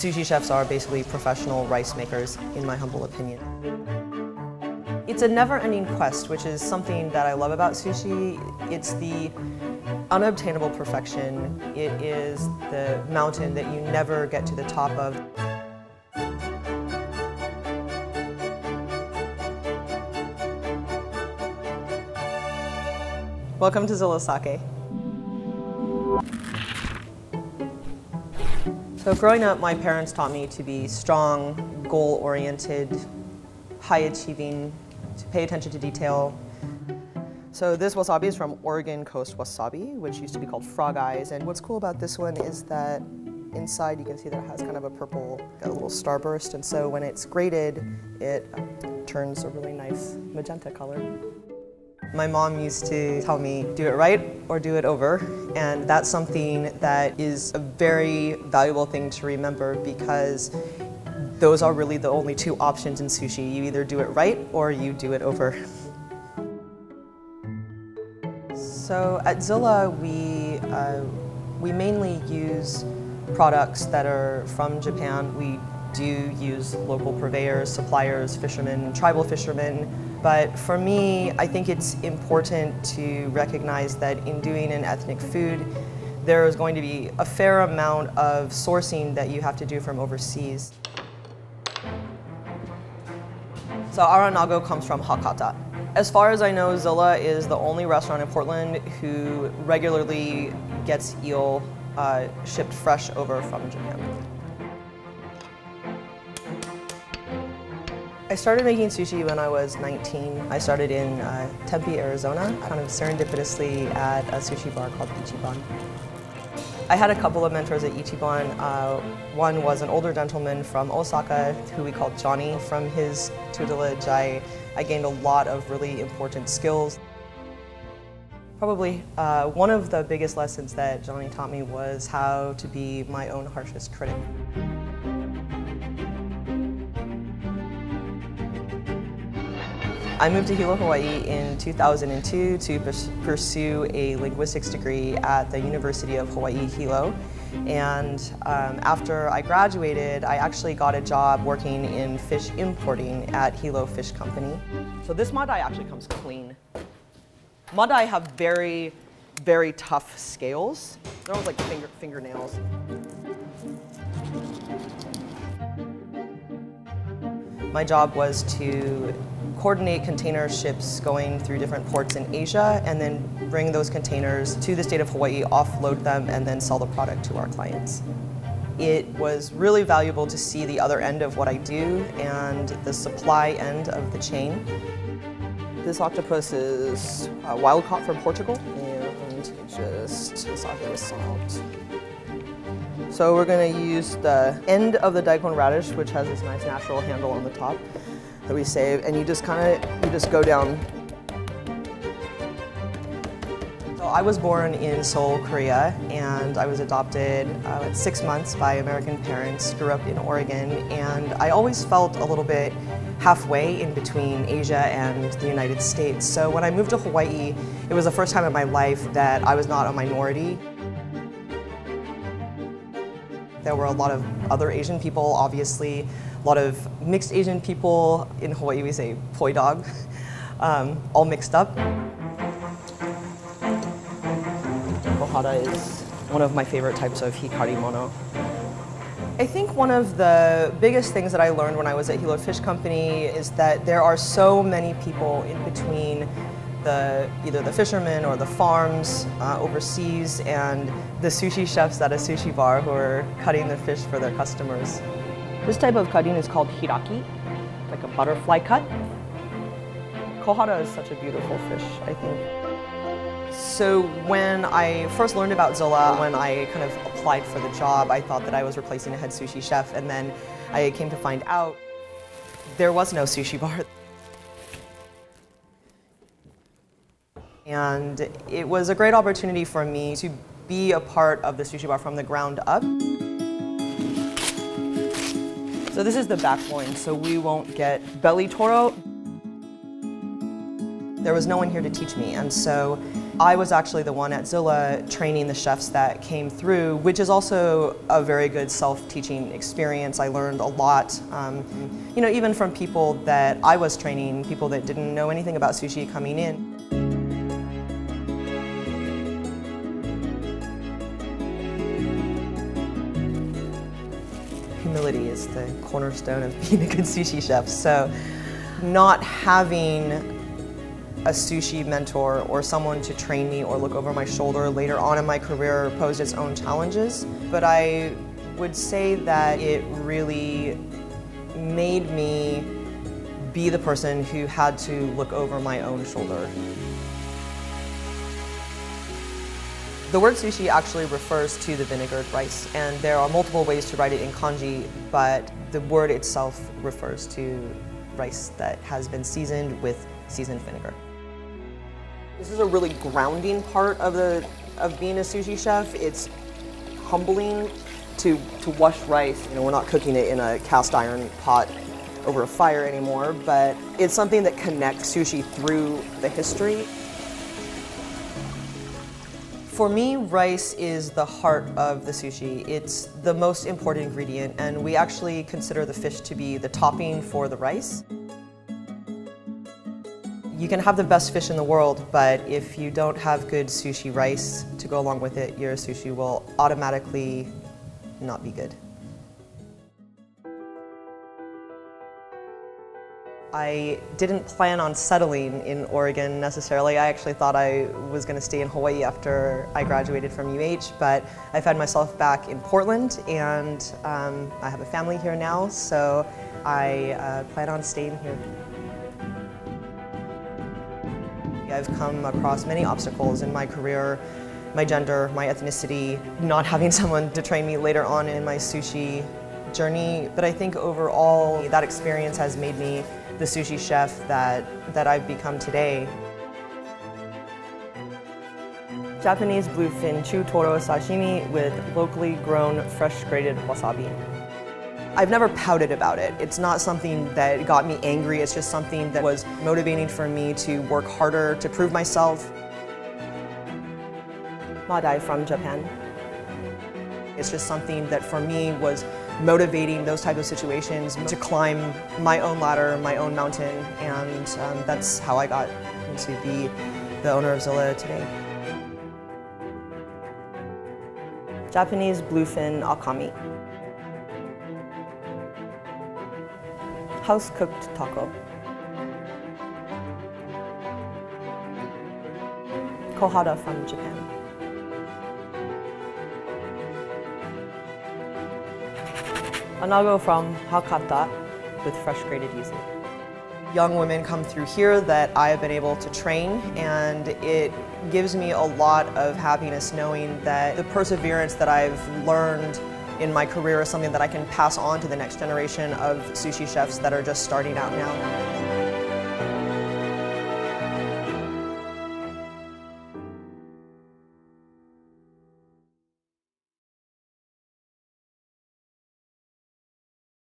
Sushi chefs are basically professional rice makers, in my humble opinion. It's a never-ending quest, which is something that I love about sushi. It's the unobtainable perfection. It is the mountain that you never get to the top of. Welcome to Zilla Sake. So growing up, my parents taught me to be strong, goal-oriented, high-achieving, to pay attention to detail. So this wasabi is from Oregon Coast Wasabi, which used to be called Frog Eyes. And what's cool about this one is that inside you can see that it has kind of a purple, got a little starburst. And so when it's grated, it turns a really nice magenta color. My mom used to tell me, do it right or do it over. And that's something that is a very valuable thing to remember because those are really the only two options in sushi. You either do it right or you do it over. So at Zilla, we mainly use products that are from Japan. We do use local purveyors, suppliers, fishermen, tribal fishermen. But for me, I think it's important to recognize that in doing an ethnic food, there is going to be a fair amount of sourcing that you have to do from overseas. So aranago comes from Hakata. As far as I know, Zilla is the only restaurant in Portland who regularly gets eel shipped fresh over from Japan. I started making sushi when I was 19. I started in Tempe, Arizona, kind of serendipitously at a sushi bar called Ichiban. I had a couple of mentors at Ichiban. One was an older gentleman from Osaka who we called Johnny. From his tutelage, I gained a lot of really important skills. Probably one of the biggest lessons that Johnny taught me was how to be my own harshest critic. I moved to Hilo, Hawaii in 2002 to pursue a linguistics degree at the University of Hawaii, Hilo. And after I graduated, I actually got a job working in fish importing at Hilo Fish Company. So this madai actually comes clean. Madai have very, very tough scales. They're almost like fingernails. My job was to coordinate container ships going through different ports in Asia and then bring those containers to the state of Hawaii, offload them, and then sell the product to our clients. It was really valuable to see the other end of what I do and the supply end of the chain. This octopus is wild caught from Portugal and just massage it with salt. So we're going to use the end of the daikon radish, which has this nice natural handle on the top that we save, and you just go down. So I was born in Seoul, Korea, and I was adopted at 6 months by American parents, grew up in Oregon, and I always felt a little bit halfway in between Asia and the United States. So when I moved to Hawaii, it was the first time in my life that I was not a minority. There were a lot of other Asian people, obviously, a lot of mixed Asian people. In Hawaii, we say poi dog, all mixed up. Kohara is one of my favorite types of hikari mono. I think one of the biggest things that I learned when I was at Hilo Fish Company is that there are so many people in between either the fishermen or the farms overseas and the sushi chefs at a sushi bar who are cutting the fish for their customers. This type of cutting is called hiraki, like a butterfly cut. Kohara is such a beautiful fish, I think. So when I first learned about Zilla, when I kind of applied for the job, I thought that I was replacing a head sushi chef, and then I came to find out there was no sushi bar. And it was a great opportunity for me to be a part of the sushi bar from the ground up. So this is the back loin, so we won't get belly toro. There was no one here to teach me, and so I was actually the one at Zilla training the chefs that came through, which is also a very good self-teaching experience. I learned a lot, even from people that I was training, people that didn't know anything about sushi coming in. Humility is the cornerstone of being a good sushi chef. So not having a sushi mentor or someone to train me or look over my shoulder later on in my career posed its own challenges. But I would say that it really made me be the person who had to look over my own shoulder. The word sushi actually refers to the vinegared rice, and there are multiple ways to write it in kanji, but the word itself refers to rice that has been seasoned with seasoned vinegar. This is a really grounding part of being a sushi chef. It's humbling to wash rice. We're not cooking it in a cast iron pot over a fire anymore, but it's something that connects sushi through the history. For me, rice is the heart of the sushi. It's the most important ingredient, and we actually consider the fish to be the topping for the rice. You can have the best fish in the world, but if you don't have good sushi rice to go along with it, your sushi will automatically not be good. I didn't plan on settling in Oregon necessarily. I actually thought I was going to stay in Hawaii after I graduated from UH, but I found myself back in Portland, and I have a family here now, so I plan on staying here. I've come across many obstacles in my career, my gender, my ethnicity, not having someone to train me later on in my sushi journey, but I think overall that experience has made me the sushi chef that I've become today. Japanese bluefin chu toro sashimi with locally grown fresh grated wasabi. I've never pouted about it. It's not something that got me angry, it's just something that was motivating for me to work harder, to prove myself. Madai from Japan. It's just something that for me was motivating those type of situations to climb my own ladder, my own mountain, and that's how I got to be the owner of Zilla today. Japanese bluefin akami. House-cooked taco. Kohada from Japan. Anago from Hakata with fresh grated yuzu. Young women come through here that I have been able to train, and it gives me a lot of happiness knowing that the perseverance that I've learned in my career is something that I can pass on to the next generation of sushi chefs that are just starting out now.